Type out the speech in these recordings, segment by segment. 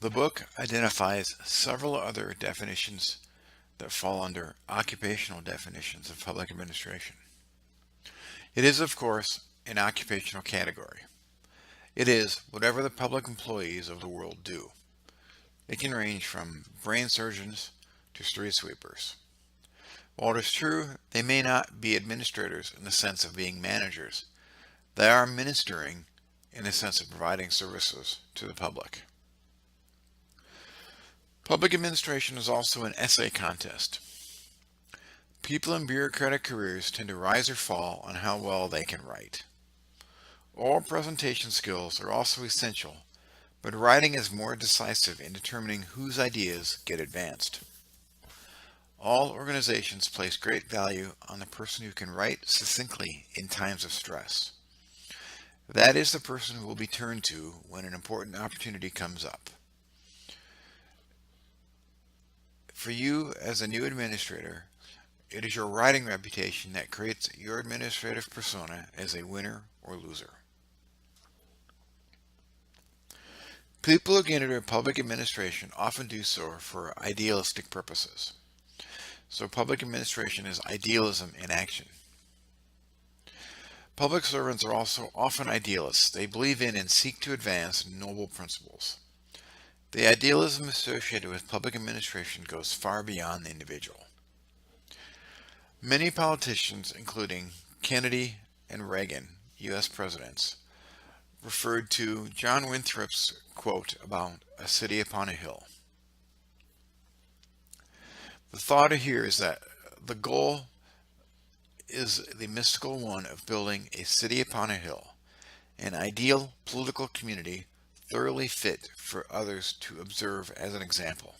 The book identifies several other definitions that fall under occupational definitions of public administration. It is, of course, an occupational category. It is whatever the public employees of the world do. It can range from brain surgeons to street sweepers. While it is true they may not be administrators in the sense of being managers, they are ministering in the sense of providing services to the public. Public administration is also an essay contest. People in bureaucratic careers tend to rise or fall on how well they can write. Oral presentation skills are also essential, but writing is more decisive in determining whose ideas get advanced. All organizations place great value on the person who can write succinctly in times of stress. That is the person who will be turned to when an important opportunity comes up. For you as a new administrator, it is your writing reputation that creates your administrative persona as a winner or loser. People who get into public administration often do so for idealistic purposes. So public administration is idealism in action. Public servants are also often idealists. They believe in and seek to advance noble principles. The idealism associated with public administration goes far beyond the individual. Many politicians, including Kennedy and Reagan, U.S. presidents, referred to John Winthrop's quote about a city upon a hill. The thought here is that the goal is the mystical one of building a city upon a hill, an ideal political community thoroughly fit for others to observe as an example.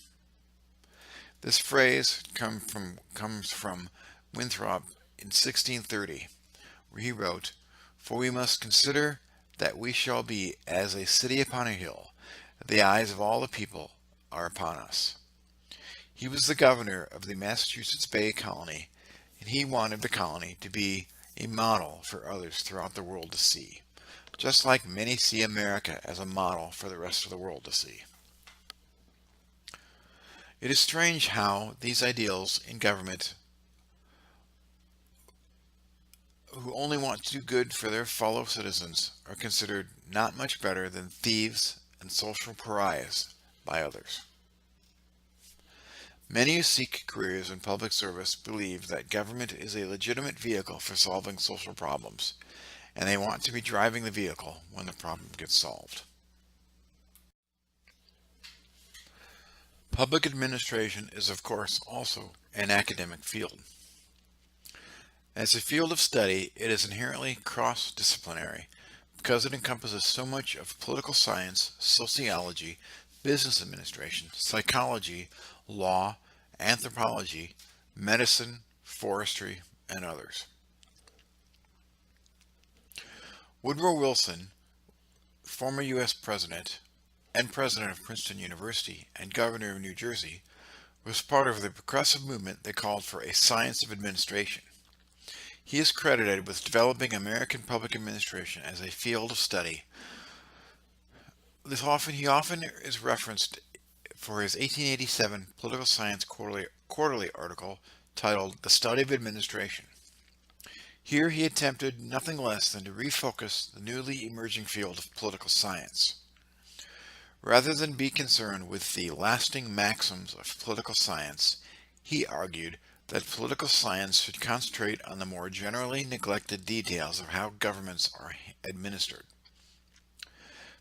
This phrase comes from Winthrop in 1630, where he wrote, "For we must consider that we shall be as a city upon a hill. The eyes of all the people are upon us." He was the governor of the Massachusetts Bay Colony, and he wanted the colony to be a model for others throughout the world to see, just like many see America as a model for the rest of the world to see. It is strange how these ideals in government, who only want to do good for their fellow citizens, are considered not much better than thieves and social pariahs by others. Many who seek careers in public service believe that government is a legitimate vehicle for solving social problems, and they want to be driving the vehicle when the problem gets solved. Public administration is, of course, also an academic field. As a field of study, it is inherently cross-disciplinary because it encompasses so much of political science, sociology, business administration, psychology, law, anthropology, medicine, forestry, and others. Woodrow Wilson, former U.S. president and president of Princeton University and governor of New Jersey, was part of the progressive movement that called for a science of administration. He is credited with developing American public administration as a field of study. He often is referenced for his 1887 Political Science quarterly article titled "The Study of Administration." Here he attempted nothing less than to refocus the newly emerging field of political science. Rather than be concerned with the lasting maxims of political science, he argued that political science should concentrate on the more generally neglected details of how governments are administered.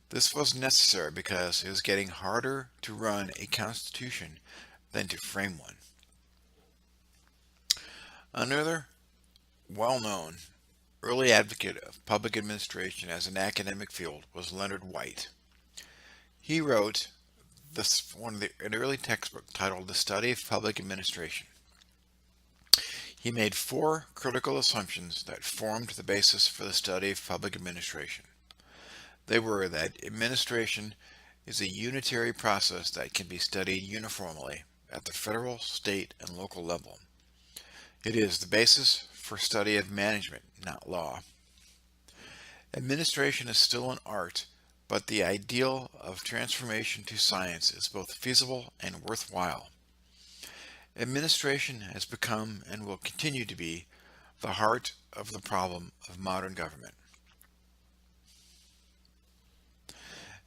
This was necessary because it was getting harder to run a constitution than to frame one. Another well-known early advocate of public administration as an academic field was Leonard White. He wrote an early textbook titled "The Study of Public Administration." He made 4 critical assumptions that formed the basis for the study of public administration. They were that administration is a unitary process that can be studied uniformly at the federal, state, and local level. It is the basis for study of management, not law. Administration is still an art, but the ideal of transformation to science is both feasible and worthwhile. Administration has become and will continue to be the heart of the problem of modern government.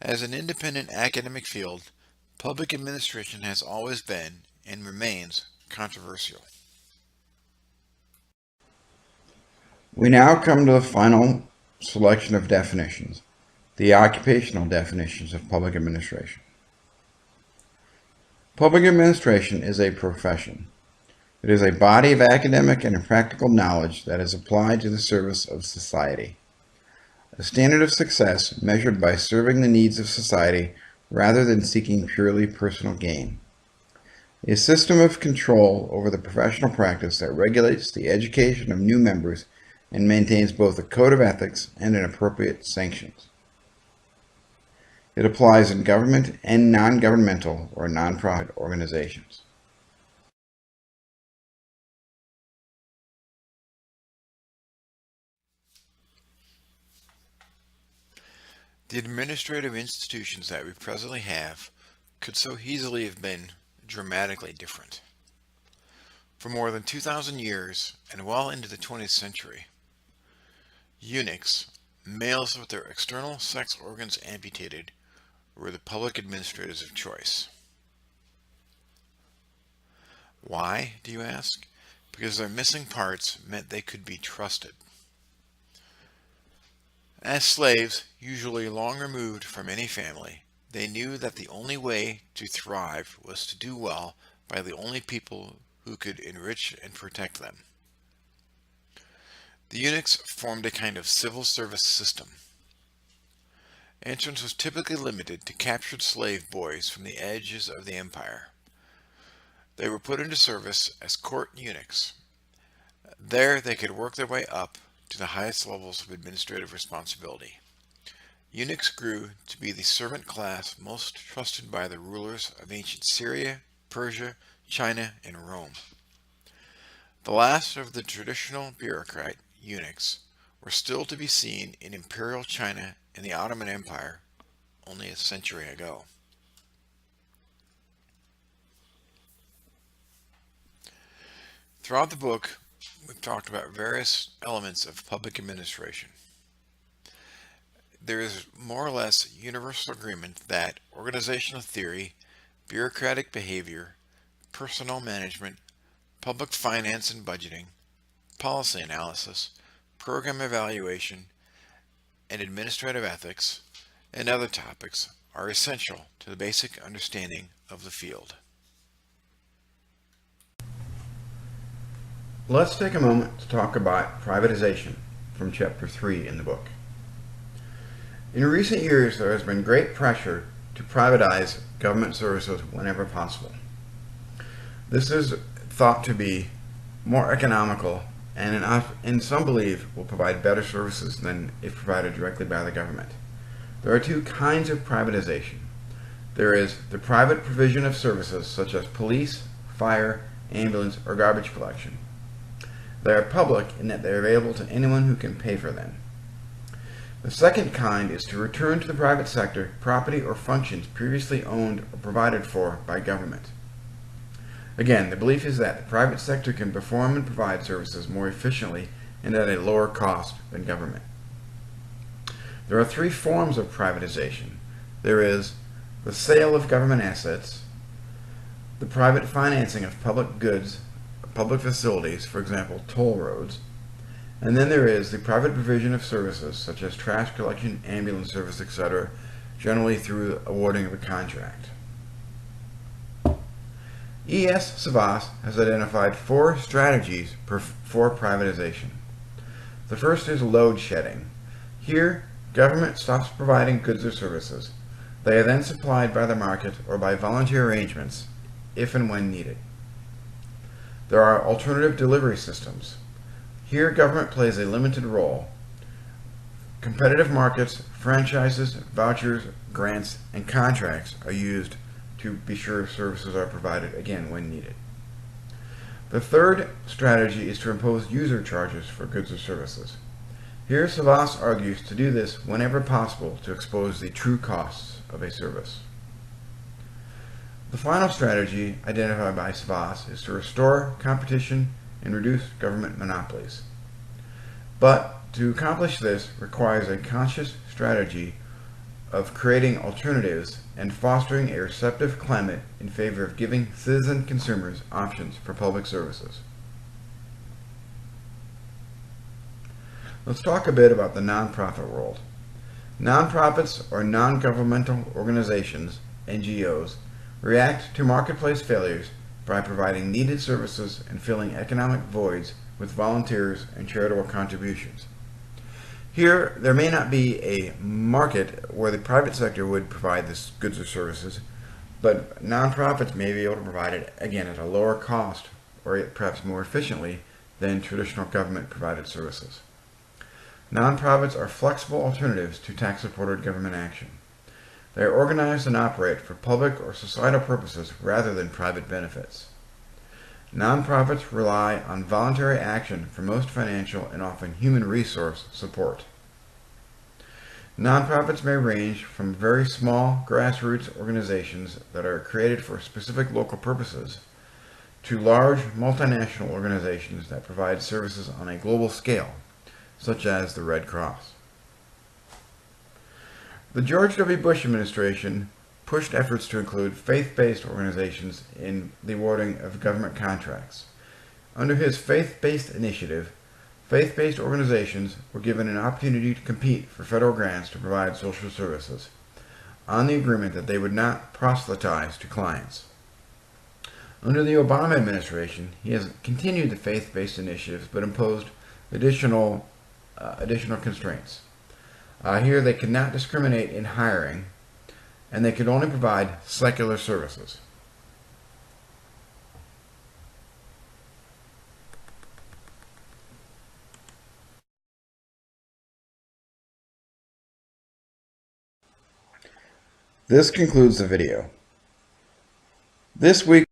As an independent academic field, public administration has always been and remains controversial. We now come to the final selection of definitions, the occupational definitions of public administration. Public administration is a profession. It is a body of academic and practical knowledge that is applied to the service of society. A standard of success measured by serving the needs of society rather than seeking purely personal gain. A system of control over the professional practice that regulates the education of new members and maintains both a code of ethics and an appropriate sanctions. It applies in government and non-governmental or nonprofit organizations. The administrative institutions that we presently have could so easily have been dramatically different. For more than 2,000 years, and well into the 20th century, eunuchs, males with their external sex organs amputated, were the public administrators of choice. Why, do you ask? Because their missing parts meant they could be trusted. As slaves, usually long removed from any family, they knew that the only way to thrive was to do well by the only people who could enrich and protect them. The eunuchs formed a kind of civil service system. Entrance was typically limited to captured slave boys from the edges of the empire. They were put into service as court eunuchs. There they could work their way up to the highest levels of administrative responsibility. Eunuchs grew to be the servant class most trusted by the rulers of ancient Syria, Persia, China, and Rome. The last of the traditional bureaucrat eunuchs were still to be seen in imperial China and the Ottoman Empire only a century ago. Throughout the book, we've talked about various elements of public administration. There is more or less universal agreement that organizational theory, bureaucratic behavior, personnel management, public finance and budgeting, policy analysis, program evaluation, and administrative ethics, and other topics are essential to the basic understanding of the field. Let's take a moment to talk about privatization from Chapter 3 in the book. In recent years, there has been great pressure to privatize government services whenever possible. This is thought to be more economical and in some believe will provide better services than if provided directly by the government. There are two kinds of privatization. There is the private provision of services such as police, fire, ambulance, or garbage collection. They are public in that they are available to anyone who can pay for them. The second kind is to return to the private sector property or functions previously owned or provided for by government. Again, the belief is that the private sector can perform and provide services more efficiently and at a lower cost than government. There are three forms of privatization. There is the sale of government assets, the private financing of public goods, public facilities, for example, toll roads, and then there is the private provision of services such as trash collection, ambulance service, etc., generally through awarding of a contract. E.S. Savas has identified 4 strategies for privatization. The first is load shedding. Here, government stops providing goods or services. They are then supplied by the market or by volunteer arrangements, if and when needed. There are alternative delivery systems. Here, government plays a limited role. Competitive markets, franchises, vouchers, grants, and contracts are used to be sure services are provided, again, when needed. The third strategy is to impose user charges for goods or services. Here, Savas argues to do this whenever possible to expose the true costs of a service. The final strategy identified by Savas is to restore competition and reduce government monopolies. But to accomplish this requires a conscious strategy of creating alternatives and fostering a receptive climate in favor of giving citizen consumers options for public services. Let's talk a bit about the nonprofit world. Nonprofits, or non-governmental organizations, NGOs, react to marketplace failures by providing needed services and filling economic voids with volunteers and charitable contributions. Here, there may not be a market where the private sector would provide this goods or services, but nonprofits may be able to provide it, again, at a lower cost or perhaps more efficiently than traditional government-provided services. Nonprofits are flexible alternatives to tax-supported government action. They are organized and operate for public or societal purposes rather than private benefits. Nonprofits rely on voluntary action for most financial and often human resource support. Nonprofits may range from very small grassroots organizations that are created for specific local purposes to large multinational organizations that provide services on a global scale, such as the Red Cross. The George W. Bush administration pushed efforts to include faith-based organizations in the awarding of government contracts. Under his faith-based initiative, faith-based organizations were given an opportunity to compete for federal grants to provide social services, on the agreement that they would not proselytize to clients. Under the Obama administration, he has continued the faith-based initiatives but imposed additional constraints. Here, they could not discriminate in hiring, and they could only provide secular services. This concludes the video. This week